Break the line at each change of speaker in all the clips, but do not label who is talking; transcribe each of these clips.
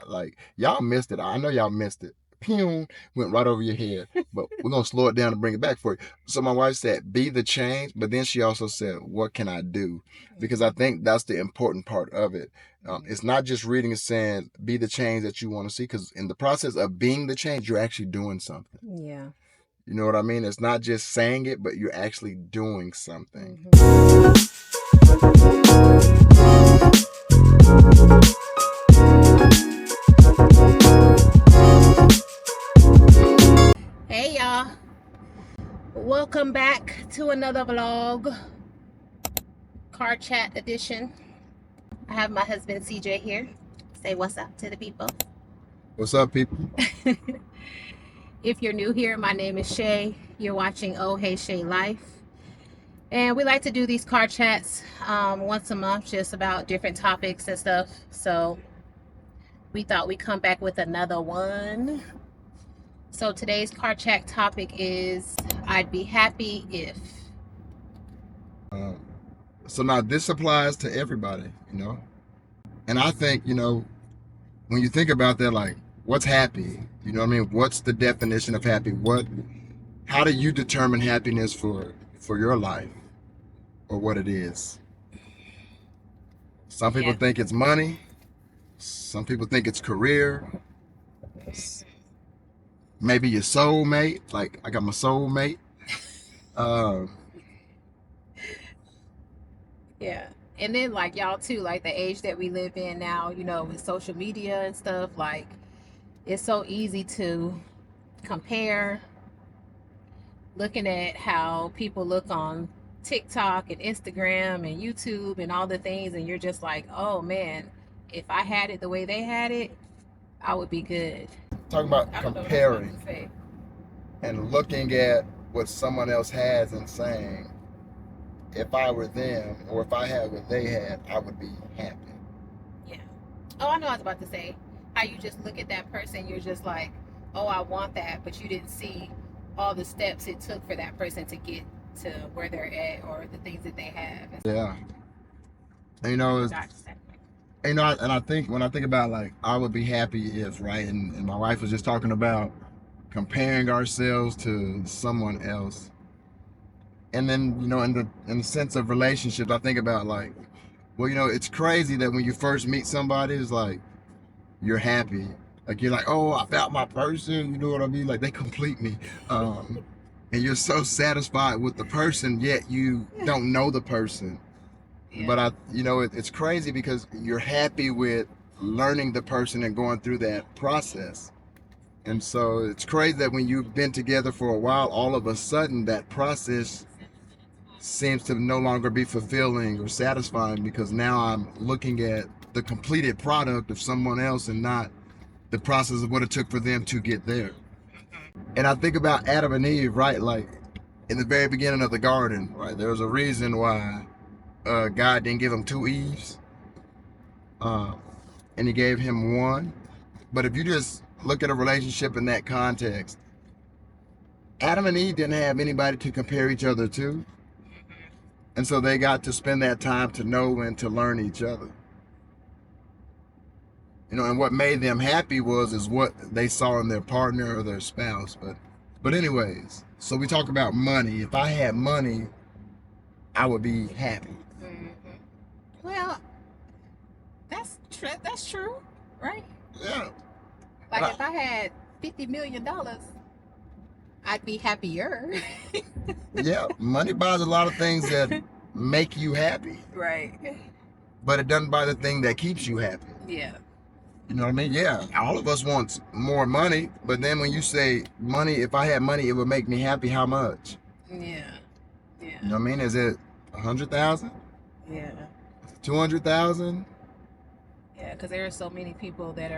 Like, y'all missed it. I know y'all missed it. Pew, went right over your head. But we're going to slow it down and bring it back for you. So my wife said, be the change. But then she also said, what can I do? Because I think that's the important part of it. It's not just reading and saying, be the change that you want to see. Because in the process of being the change, you're actually doing something.
Yeah.
You know what I mean? It's not just saying it, but you're actually doing something.
Hey y'all, welcome back to another vlog, car chat edition. I have my husband CJ here. Say what's up to the people.
What's up, people?
If you're new here, my name is Shay. You're watching Ohheyshaylife. And we like to do these car chats once a month, just about different topics and stuff. So we thought we'd come back with another one. So today's car chat topic is, I'd be happy if.
So now this applies to everybody, you know? And I think, you know, when you think about that, like, what's happy? You know what I mean? What's the definition of happy? How do you determine happiness for your life or what it is? Some people think it's money. Some people think it's career. Maybe your soulmate. Like, I got my soulmate.
Yeah. And then like y'all too, like the age that we live in now, you know, with social media and stuff, like it's so easy to compare, looking at how people look on TikTok and Instagram and YouTube and all the things, and you're just like, oh man, if I had it the way they had it, I would be good.
Talking about comparing and looking at what someone else has and saying, if I were them or if I had what they had, I would be happy.
Yeah. Oh, I know I was about to say how you just look at that person, you're just like, oh, I want that, but you didn't see all the steps it took for that person to get to where they're at or the things that they have.
Yeah. And, you know, and I think when I think about like I would be happy if, right, and my wife was just talking about comparing ourselves to someone else. And then, you know, in the sense of relationships, I think about like, well, you know, it's crazy that when you first meet somebody, it's like you're happy. Like you're like, oh, I found my person, you know what I mean? Like they complete me. And you're so satisfied with the person, yet you don't know the person. Yeah. But you know, it's crazy because you're happy with learning the person and going through that process. And so it's crazy that when you've been together for a while, all of a sudden that process seems to no longer be fulfilling or satisfying because now I'm looking at the completed product of someone else and not the process of what it took for them to get there. And I think about Adam and Eve, right? Like in the very beginning of the garden, right? There was a reason why God didn't give him two Eves, and he gave him one. But if you just look at a relationship in that context, Adam and Eve didn't have anybody to compare each other to. And so they got to spend that time to know and to learn each other. You know, and what made them happy is what they saw in their partner or their spouse. But anyways, so we talk about money. If I had money, I would be happy.
Well, that's true, right?
Yeah.
Like if I had $50 million, I'd be happier.
Yeah, money buys a lot of things that make you happy.
Right.
But it doesn't buy the thing that keeps you happy.
Yeah.
You know what I mean? Yeah, all of us want more money, but then when you say money, if I had money, it would make me happy, how much?
Yeah. Yeah.
You know what I mean? Is it 100,000?
Yeah.
200,000?
Yeah, because there are so many people that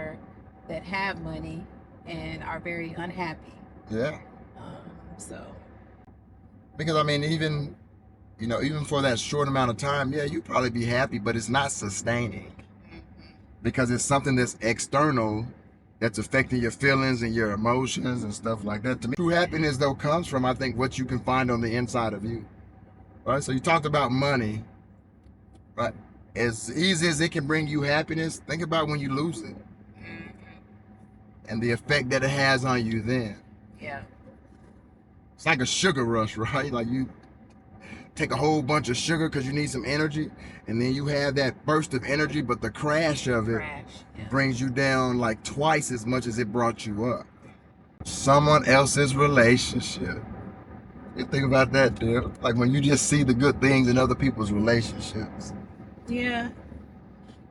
have money and are very unhappy.
Yeah.
So.
Because I mean, even for that short amount of time, yeah, you'd probably be happy, but it's not sustaining. Because it's something that's external that's affecting your feelings and your emotions and stuff like that. To me, true happiness, though, comes from, I think, what you can find on the inside of you. Right? So you talked about money. Right? As easy as it can bring you happiness, think about when you lose it. and the effect that it has on you then.
Yeah.
It's like a sugar rush, right? Like you take a whole bunch of sugar because you need some energy, and then you have that burst of energy, but the crash of it brings you down like twice as much as it brought you up. Someone else's relationship. You think about that, dude. Like when you just see the good things in other people's relationships.
Yeah.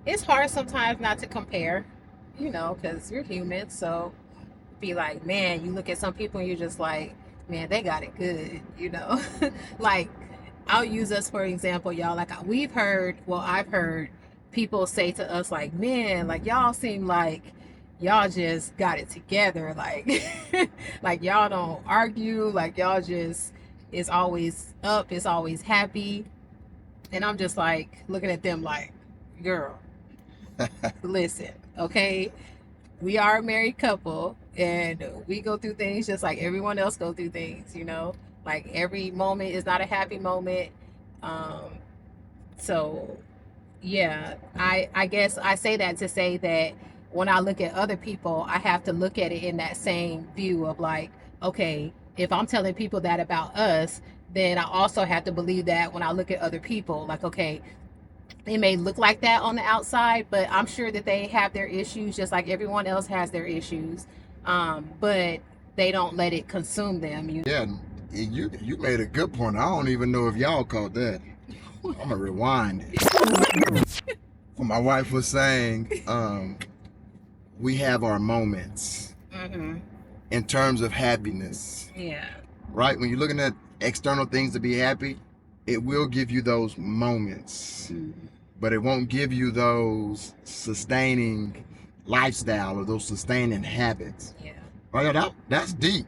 It's hard sometimes not to compare, because you're human. So be like, man, you look at some people and you're just like, man, they got it good, Like, I'll use us for example, y'all. Like, I've heard people say to us, like, man, like, y'all seem like y'all just got it together. Like, like, y'all don't argue. Like, y'all just, it's always up, it's always happy. And I'm just like, looking at them like, girl, listen, okay? We are a married couple and we go through things just like everyone else go through things, like every moment is not a happy moment. So yeah, I guess I say that to say that when I look at other people, I have to look at it in that same view of like, okay, if I'm telling people that about us, then I also have to believe that when I look at other people, like, okay, it may look like that on the outside, but I'm sure that they have their issues just like everyone else has their issues. But they don't let it consume them.
Yeah, you made a good point. I don't even know if y'all caught that. I'm gonna rewind it. What my wife was saying, we have our moments in terms of happiness.
Yeah.
Right? When you're looking at external things to be happy, it will give you those moments. But it won't give you those sustaining lifestyle or those sustaining habits.
Yeah.
Right? That's deep.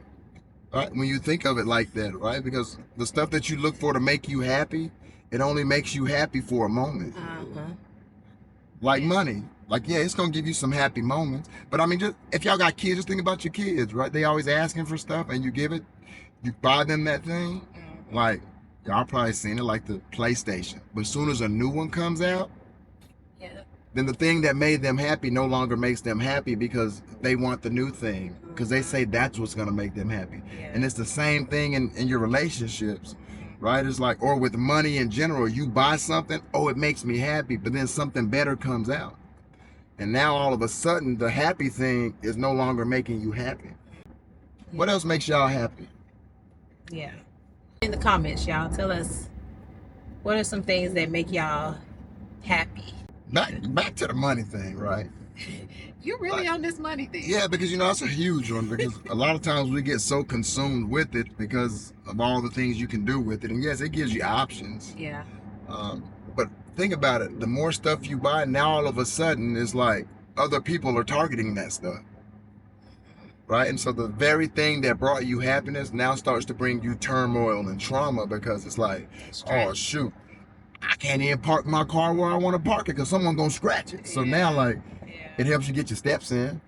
Right? When you think of it like that, right? Because the stuff that you look for to make you happy, it only makes you happy for a moment. Like money. Like, yeah, it's going to give you some happy moments. But I mean, just if y'all got kids, just think about your kids, right? They always asking for stuff and you give it, you buy them that thing. Like, y'all probably seen it, like the PlayStation. But as soon as a new one comes out, then the thing that made them happy no longer makes them happy because they want the new thing. Because they say that's what's going to make them happy. And it's the same thing in your relationships, right? It's like, or with money in general, you buy something, oh, it makes me happy. But then something better comes out. And now all of a sudden, the happy thing is no longer making you happy. What else makes y'all happy?
Yeah. In the comments, y'all, tell us what are some things that make y'all happy.
Back to the money thing, right?
You're really on this money thing.
Yeah, because that's a huge one. Because a lot of times we get so consumed with it because of all the things you can do with it, and yes, it gives you options.
Yeah.
But think about it. The more stuff you buy, now all of a sudden it's like other people are targeting that stuff. Right? And so the very thing that brought you happiness now starts to bring you turmoil and trauma because it's like, oh, shoot, I can't even park my car where I want to park it because someone's going to scratch it. So now, like, it helps you get your steps in.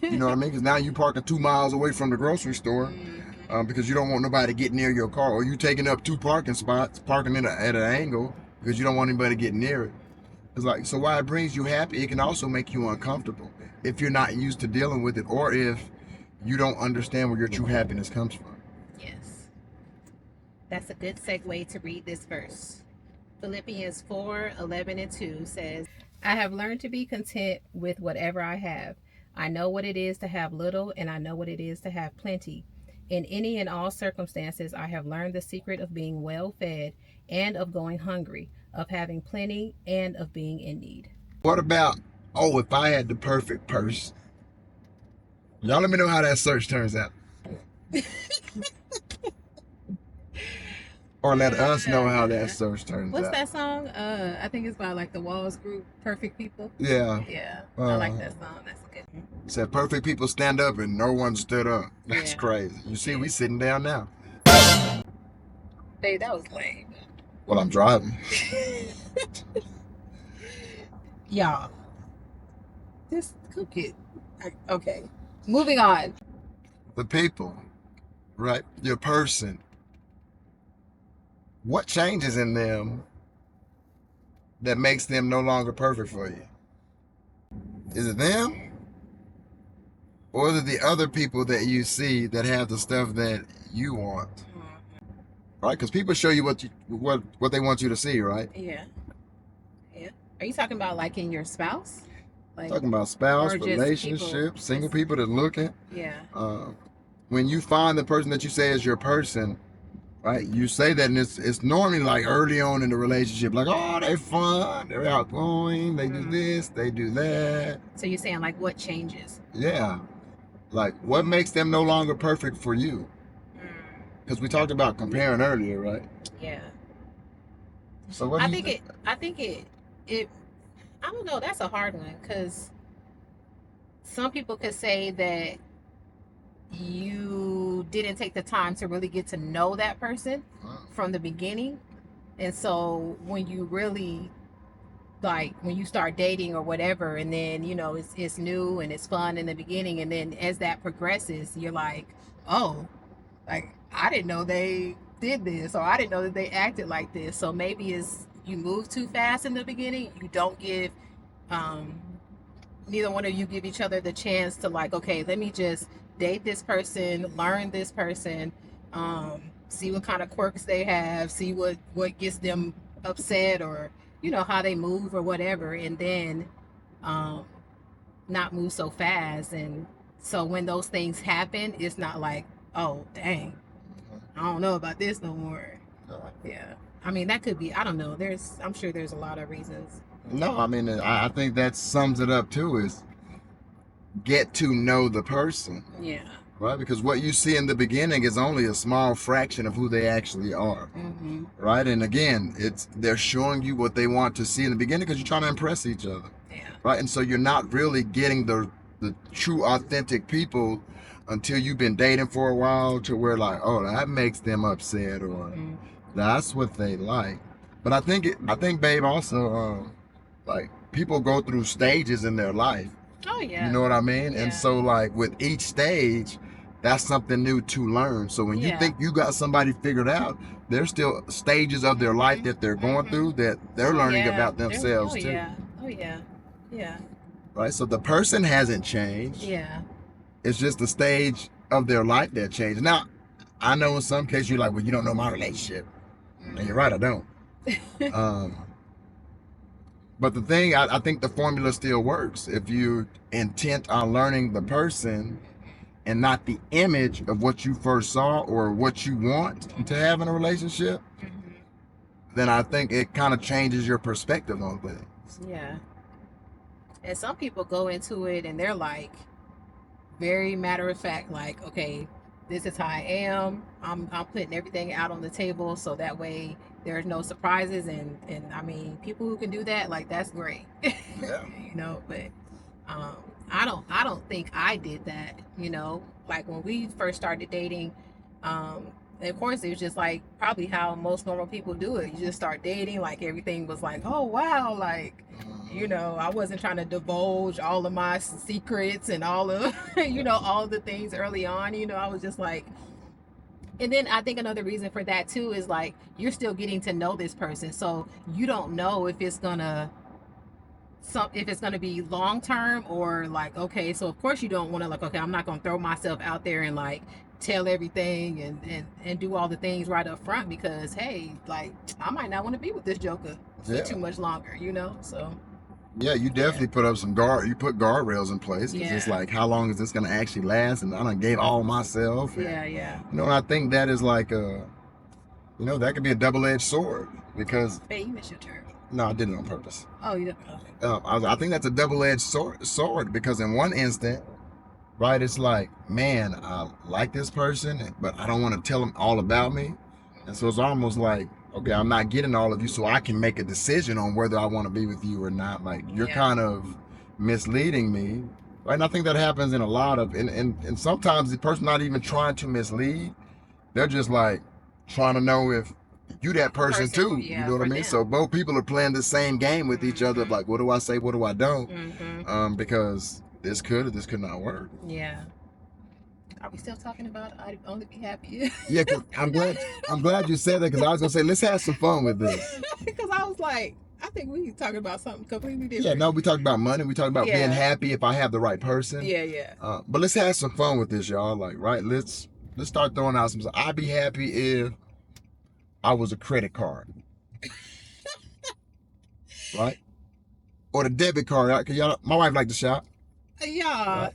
You know what I mean? Because now you parking 2 miles away from the grocery store because you don't want nobody to get near your car. Or you taking up 2 parking spots, parking at an angle because you don't want anybody to get near it. It's like, so while it brings you happy, it can also make you uncomfortable if you're not used to dealing with it or if you don't understand where your true happiness comes from.
Yes. That's a good segue to read this verse. Philippians 4:11-2 says, I have learned to be content with whatever I have. I know what it is to have little, and I know what it is to have plenty. In any and all circumstances, I have learned the secret of being well fed and of going hungry, of having plenty and of being in need.
What about, if I had the perfect purse? Y'all let me know how that search turns out. Or let us know how that search turns
What's
out.
that song? I think it's by like the Walls group, Perfect People.
Yeah.
Yeah. I like that song. That's good.
It said perfect people stand up and no one stood up. That's crazy. You see, we sitting down now.
Hey, that was lame.
Well, I'm driving.
Y'all. Just cook it. Okay. Moving on.
The people, right? Your person. What changes in them that makes them no longer perfect for you? Is it them? or is it the other people that you see that have the stuff that you want? Right? Because people show you what they want you to see, right?
Yeah. Yeah. Are you talking about like in your spouse? Like,
Talking about spouse,
or just people,
relationships, single people that looking.
yeah.
When you find the person that you say is your person, right? You say that, and it's normally like early on in the relationship, like, oh, they're fun, they're outgoing, they do this, they do that.
So you're saying like what changes?
Yeah. Like, what makes them no longer perfect for you? Because we talked about comparing earlier, right?
Yeah.
So what do you think?
I think it. I don't know. That's a hard one because some people could say that you didn't take the time to really get to know that person from the beginning, and so when you really like when you start dating or whatever, and then you know it's new and it's fun in the beginning, and then as that progresses, you're like, oh, like I didn't know they did this, or I didn't know that they acted like this. So maybe it's you move too fast in the beginning. You don't give neither one of you give each other the chance to like, okay, let me just date this person, learn this person, see what kind of quirks they have, see what gets them upset, or you know how they move or whatever, and then not move so fast. And so when those things happen, it's not like, oh dang, I don't know about this no more. Yeah. I mean, that could be, I don't know. I'm sure there's a lot of reasons.
No, I mean, I think that sums it up too, is get to know the person.
Yeah.
Right? Because what you see in the beginning is only a small fraction of who they actually are.
Mm-hmm.
Right? And again, they're showing you what they want to see in the beginning because you're trying to impress each other.
Yeah.
Right? And so you're not really getting the true authentic people until you've been dating for a while, to where like, oh, that makes them upset, or that's what they like. But I think, babe, also, like, people go through stages in their life.
Oh yeah.
You know what I mean?
Yeah.
And so like with each stage, that's something new to learn. So when you think you got somebody figured out, there's still stages of their life that they're going through that they're learning about themselves too.
Yeah. Oh yeah. Yeah.
Right? So the person hasn't changed.
Yeah.
It's just the stage of their life that changed. Now, I know in some cases you're like, well, you don't know my relationship. And you're right, I don't. But the thing, I think the formula still works. If you're intent on learning the person and not the image of what you first saw or what you want to have in a relationship, then I think it kind of changes your perspective on things.
Yeah. And some people go into it and they're like very matter of fact, like, okay, this is how I am. I'm putting everything out on the table so that way there's no surprises, and I mean, people who can do that, like, that's great.
Yeah.
You know, but I don't think I did that, you know. Like when we first started dating, of course it was just like probably how most normal people do it. You just start dating, like everything was like, oh wow, like, you know, I wasn't trying to divulge all of my secrets and all of you know, all the things early on. You know, I was just like, and then I think another reason for that too is like you're still getting to know this person, so you don't know if it's gonna be long term, or like, okay, so of course you don't want to, like, okay, I'm not gonna throw myself out there and like tell everything and do all the things right up front, because hey, like, I might not want to be with this joker for too much longer, you know. So
yeah, you definitely put up some you put guardrails in place, because it's like, how long is this going to actually last? And I done gave all myself. And,
yeah.
You know, and I think that is like you know, that could be a double-edged sword, because...
Hey, you missed your turn.
No, I did it on purpose.
Oh, you did? Okay.
I think that's a double-edged sword, because in one instant, right, it's like, man, I like this person, but I don't want to tell them all about me. And so it's almost like, okay, I'm not getting all of you, so I can make a decision on whether I want to be with you or not. Like, you're kind of misleading me, right? And I think that happens in a lot of, and sometimes the person not even trying to mislead, they're just like trying to know if you that person too. You know what I mean? So both people are playing the same game with each other, like, what do I say, what do I don't? Because this could or this could not work.
Yeah. Are we still talking about I'd only be happy?
Yeah, cause I'm glad you said that, because I was gonna say, let's have some fun with this.
Because I was like, I think we talking about something completely different.
Yeah, no, we talked about money. We talked about being happy if I have the right person.
Yeah.
But let's have some fun with this, y'all. Like, right? Let's start throwing out some. I'd be happy if I was a credit card, right? Or the debit card. Cause y'all, my wife liked to shop.
Yeah.
Right?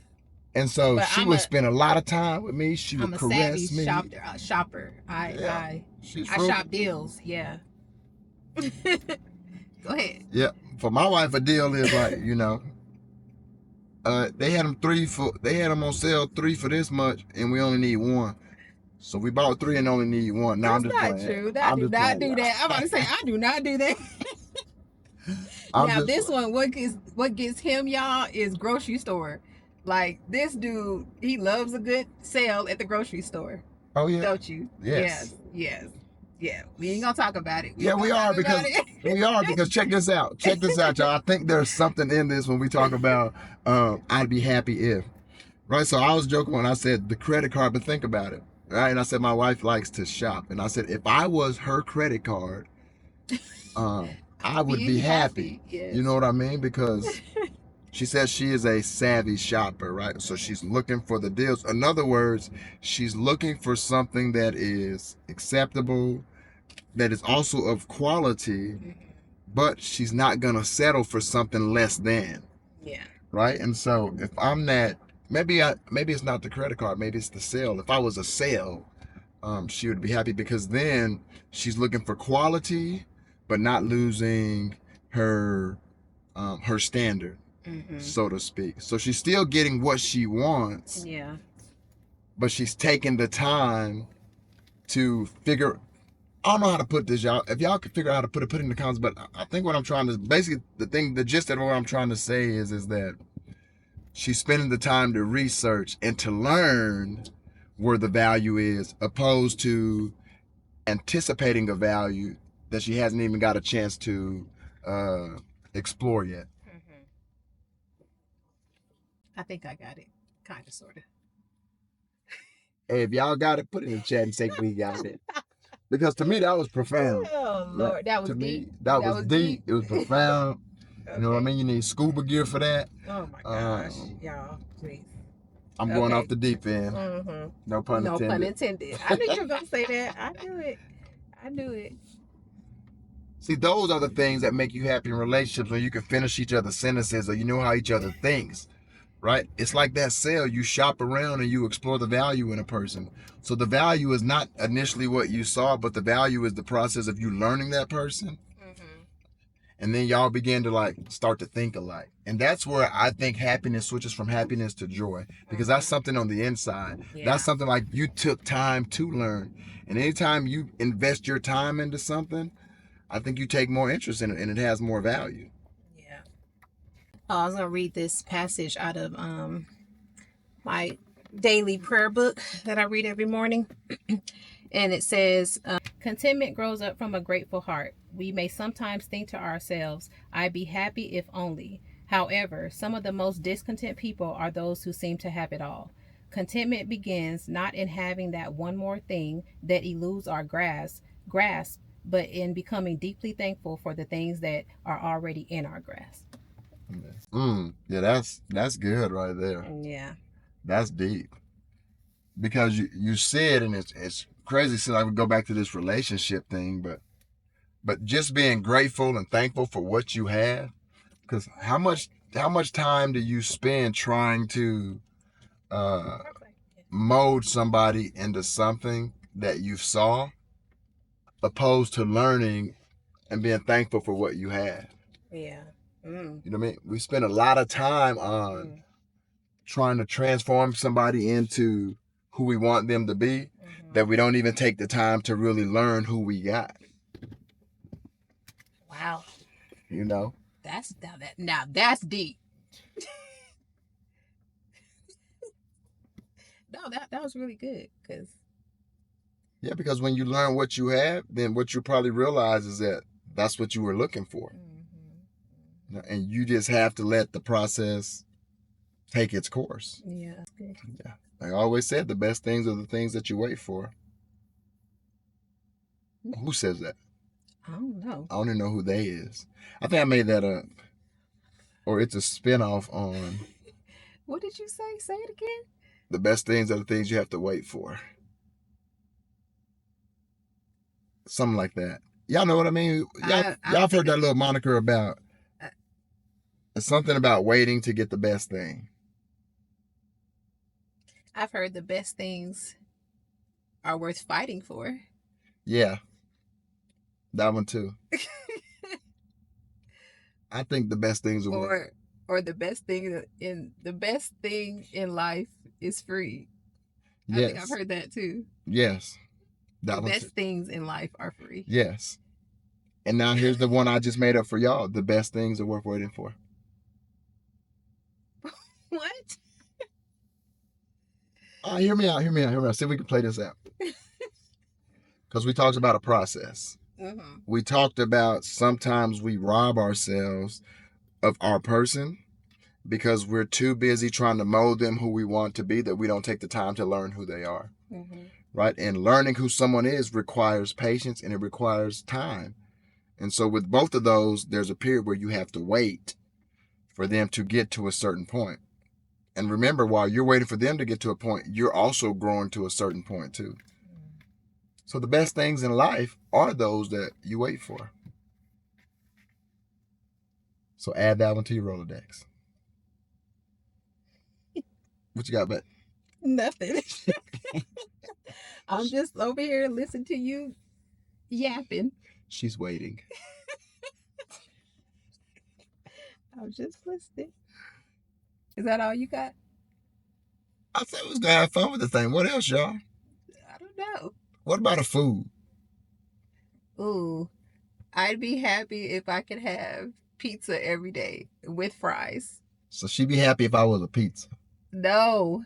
And so
But
she would spend a lot of time with me. She would caress me.
I'm a savvy shopper. I shop deals. Yeah. Go ahead.
Yeah. For my wife, a deal is like, they had them on sale 3 for this much, and we only need 1. So we bought 3 and only need 1. Now I'm just playing.
That's not true. I do not do that. I'm about to say I do not do that. Now this one, what gets him, y'all, is grocery store. Like this dude, he loves a good sale at the grocery store.
Oh yeah.
Don't you?
Yes.
Yeah. We ain't gonna talk about it.
We are because check this out. Check this out, y'all. I think there's something in this when we talk about I'd be happy if. Right? So I was joking when I said the credit card, but think about it. Right? And I said my wife likes to shop. And I said if I was her credit card, I would be happy.
Yes.
You know what I mean? Because she says she is a savvy shopper, right? So she's looking for the deals. In other words, she's looking for something that is acceptable, that is also of quality, but she's not going to settle for something less than.
Yeah.
Right? And so if I'm that, maybe it's not the credit card, maybe it's the sale. If I was a sale, she would be happy because then she's looking for quality, but not losing her standard. Mm-hmm. So to speak. So she's still getting what she wants.
Yeah.
But she's taking the time to figure. I don't know how to put this, y'all. If y'all could figure out how to put it in the comments, but I think what I'm trying to basically the gist of what I'm trying to say is that she's spending the time to research and to learn where the value is, opposed to anticipating a value that she hasn't even got a chance to explore yet.
I think I got it. Kind of, sort of.
Hey, if y'all got it, put it in the chat and say we got it. Because to me, that was profound.
Oh, Lord. That was deep.
That was deep. It was profound. Okay. You know what I mean? You need scuba gear for that.
Oh, my gosh. Y'all, please.
I'm going off the deep end.
Mm-hmm.
No pun intended.
No pun intended. I knew you were going to say that. I knew it.
See, those are the things that make you happy in relationships, when you can finish each other's sentences or you know how each other thinks, right? It's like that sale. You shop around and you explore the value in a person. So the value is not initially what you saw, but the value is the process of you learning that person. Mm-hmm. And then y'all begin to start to think alike. And that's where I think happiness switches from happiness to joy, because that's something on the inside. Yeah. That's something like you took time to learn. And anytime you invest your time into something, I think you take more interest in it and it has more value.
Yeah. I was going to read this passage out of my daily prayer book that I read every morning. And it says, contentment grows up from a grateful heart. We may sometimes think to ourselves, I'd be happy if only. However, some of the most discontent people are those who seem to have it all. Contentment begins not in having that one more thing that eludes our grasp, but in becoming deeply thankful for the things that are already in our grasp.
Yeah, that's good right there.
Yeah.
That's deep. Because you said, and it's crazy, so I would go back to this relationship thing, but just being grateful and thankful for what you have. Because how much time do you spend trying to mold somebody into something that you saw, opposed to learning and being thankful for what you have?
Yeah.
You know what I mean? We spend a lot of time on trying to transform somebody into who we want them to be, that we don't even take the time to really learn who we got.
Wow.
You know?
That's deep. No, that was really good,
because when you learn what you have, then what you probably realize is that that's what you were looking for. Mm-hmm. And you just have to let the process take its course.
Yeah, that's good.
Yeah. Like I always said, the best things are the things that you wait for. Who says that?
I don't know.
I don't even know who they is. I think I made that up. Or it's a spinoff on
What did you say? Say it again.
the best things are the things you have to wait for. Something like that. Y'all know what I mean? Y'all have heard that little moniker about something about waiting to get the best thing.
I've heard the best things are worth fighting for.
Yeah. That one too. I think the best things are
or the best thing in life is free.
Yes.
I think I've heard that too.
Yes.
The best things in life are free.
Yes. And now here's the one I just made up for y'all. The best things are worth waiting for.
What?
Hear me out. See if we can play this out. Because we talked about a process. Mm-hmm. We talked about sometimes we rob ourselves of our person because we're too busy trying to mold them who we want to be that we don't take the time to learn who they are. Mm-hmm. Right? And learning who someone is requires patience and it requires time. And so with both of those, there's a period where you have to wait for them to get to a certain point. And remember, while you're waiting for them to get to a point, you're also growing to a certain point too. So the best things in life are those that you wait for. So add that one to your Rolodex. What you got, bet?
Nothing. I'm just over here listening to you yapping.
She's waiting.
I'm just listening. Is that all you got?
I said we was gonna have fun with the thing. What else, y'all?
I don't know.
What about a food?
Ooh, I'd be happy if I could have pizza every day with fries.
So she'd be happy if I was a pizza.
No,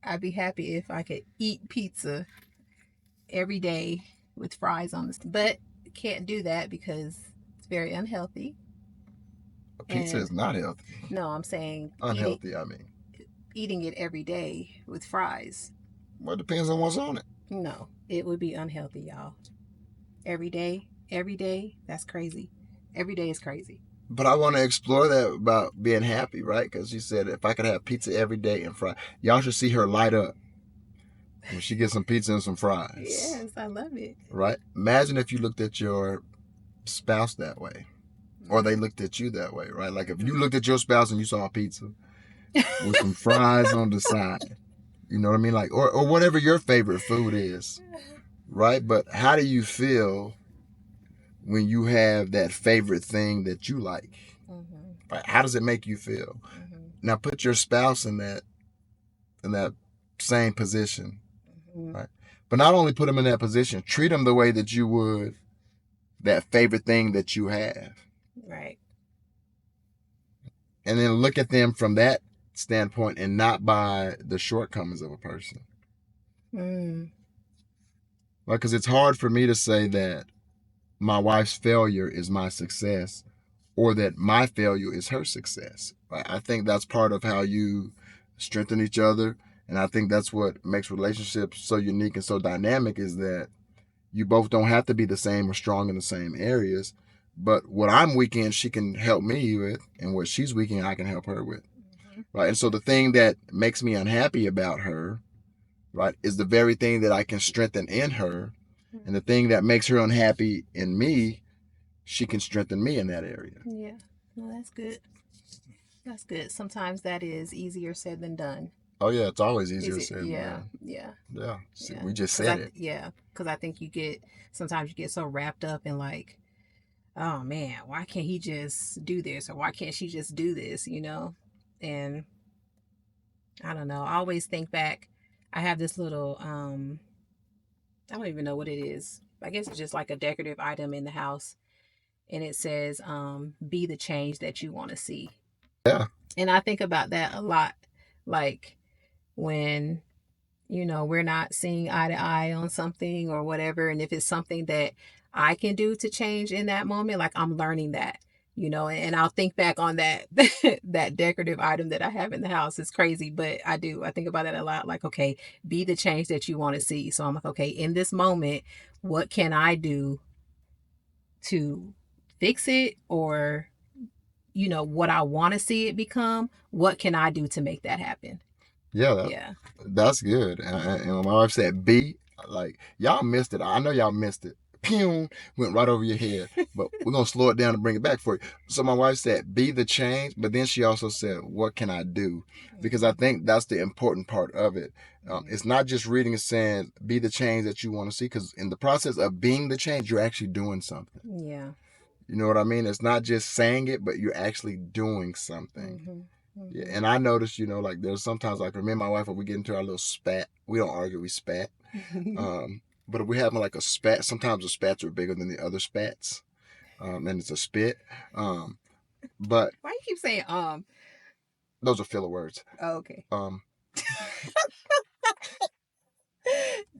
I'd be happy if I could eat pizza every day with fries on the. But can't do that because it's very unhealthy.
Pizza is not healthy.
No, I'm saying
unhealthy.
Eating it every day with fries.
Well, it depends on what's on it.
No, it would be unhealthy, y'all. Every day, that's crazy. Every day is crazy.
But I want to explore that about being happy, right? Because you said if I could have pizza every day and fries, y'all should see her light up when she gets some pizza and some fries.
Yes, I love it.
Right? Imagine if you looked at your spouse that way, or they looked at you that way, right? Like if you looked at your spouse and you saw a pizza with some fries on the side, you know what I mean? Like, or whatever your favorite food is, right? But how do you feel when you have that favorite thing that you like? Mm-hmm. Right? How does it make you feel? Mm-hmm. Now put your spouse in that same position, mm-hmm. right? But not only put them in that position, treat them the way that you would that favorite thing that you have.
Right.
And then look at them from that standpoint and not by the shortcomings of a person. Like, because it's hard for me to say that my wife's failure is my success or that my failure is her success. I think that's part of how you strengthen each other. And I think that's what makes relationships so unique and so dynamic is that you both don't have to be the same or strong in the same areas. But what I'm weak in, she can help me with. And what she's weak in, I can help her with. Mm-hmm. Right. And so the thing that makes me unhappy about her, right, is the very thing that I can strengthen in her. Mm-hmm. And the thing that makes her unhappy in me, she can strengthen me in that area.
Yeah. Well, that's good. That's good. Sometimes that is easier said than done.
Oh, yeah. It's always easier said than done.
Yeah.
Yeah. See, we just said it.
Yeah. Because I think sometimes you get so wrapped up in like, oh man, why can't he just do this? Or why can't she just do this? You know? And I don't know. I always think back. I have this little, I don't even know what it is. I guess it's just like a decorative item in the house. And it says, be the change that you want to see.
Yeah.
And I think about that a lot. Like when, we're not seeing eye to eye on something or whatever. And if it's something that I can do to change in that moment, like I'm learning that, and I'll think back on that, that decorative item that I have in the house. It's crazy, but I think about that a lot. Like, okay, be the change that you want to see. So I'm like, okay, in this moment, what can I do to fix it, or what I want to see it become. What can I do to make that happen?
Yeah, that's good. And when my wife said B, like, y'all missed it. I know y'all missed it. Pew, went right over your head. But we're going to slow it down and bring it back for you. So my wife said, be the change. But then she also said, what can I do? Because I think that's the important part of it. It's not just reading and saying, be the change that you want to see. Because in the process of being the change, you're actually doing something.
Yeah.
You know what I mean? It's not just saying it, but you're actually doing something. Yeah, and I noticed, like there's sometimes like me and my wife, when we get into our little spat, we don't argue, we spat. But if we're having like a spat, sometimes the spats are bigger than the other spats, and it's a spit. But
why you keep saying
those are filler words.
Oh, okay.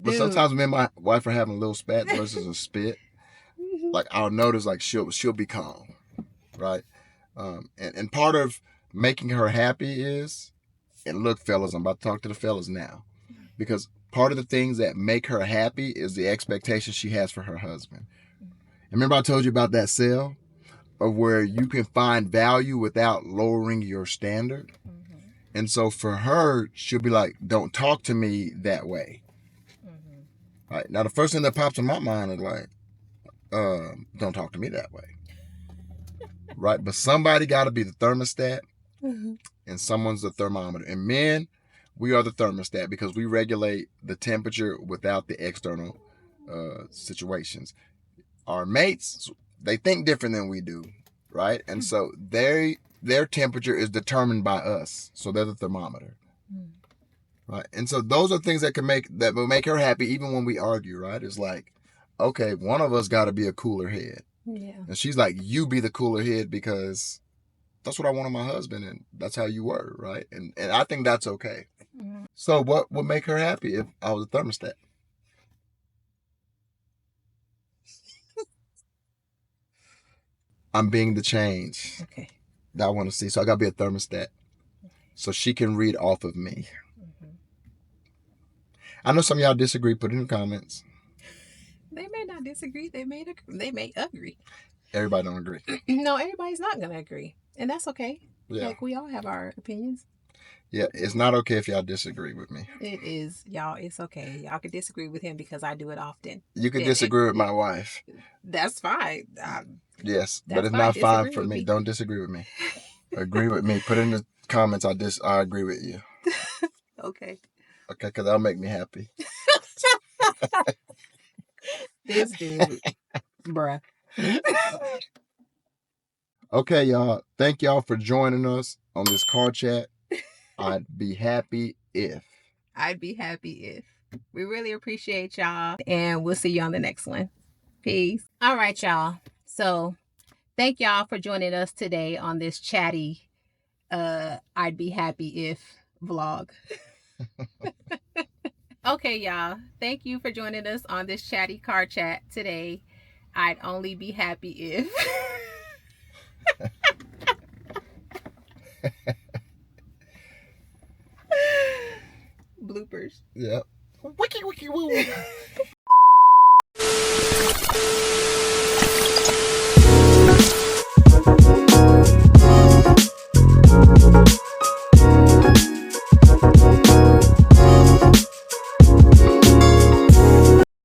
But sometimes me and my wife are having little spats versus a spit. Like I'll notice like she'll be calm, right? And part of making her happy is, and look, fellas, I'm about to talk to the fellas now, because part of the things that make her happy is the expectation she has for her husband. And remember I told you about that cell of where you can find value without lowering your standard. And so for her, she'll be like, don't talk to me that way. Right. Now the first thing that pops in my mind is like, don't talk to me that way. Right. But somebody got to be the thermostat, and someone's the thermometer. And men, we are the thermostat because we regulate the temperature without the external situations. Our mates, they think different than we do, right? And so their temperature is determined by us. So they're the thermometer. Right. And so those are things that will make her happy even when we argue, right? It's like, okay, one of us got to be a cooler head.
Yeah.
And she's like, you be the cooler head because that's what I want in my husband, and that's how you were, right? And I think that's okay. So what would make her happy if I was a thermostat? I'm being the change that I want to see. So I got to be a thermostat so she can read off of me. I know some of y'all disagree. Put it in the comments.
They may not disagree. They may agree.
Everybody don't agree.
No, everybody's not going to agree. And that's okay.
Yeah.
Like, we all have our opinions.
Yeah, it's not okay if y'all disagree with me.
It is, y'all. It's okay. Y'all can disagree with him because I do it often.
You can disagree with my wife.
That's fine.
Yes, but it's not fine for me. Don't disagree with me. Agree with me. Put it in the comments. I agree with you.
Okay.
Okay, because that'll make me happy.
This dude, bruh.
Okay, y'all. Thank y'all for joining us on this car chat. I'd be happy if. We really appreciate y'all, and we'll see you on the next one. Peace. All right, y'all. So thank y'all for joining us today on this chatty I'd be happy if vlog. Okay, y'all. Thank you for joining us on this chatty car chat today. I'd only be happy if. Bloopers. Yep. Wiki wiki woo.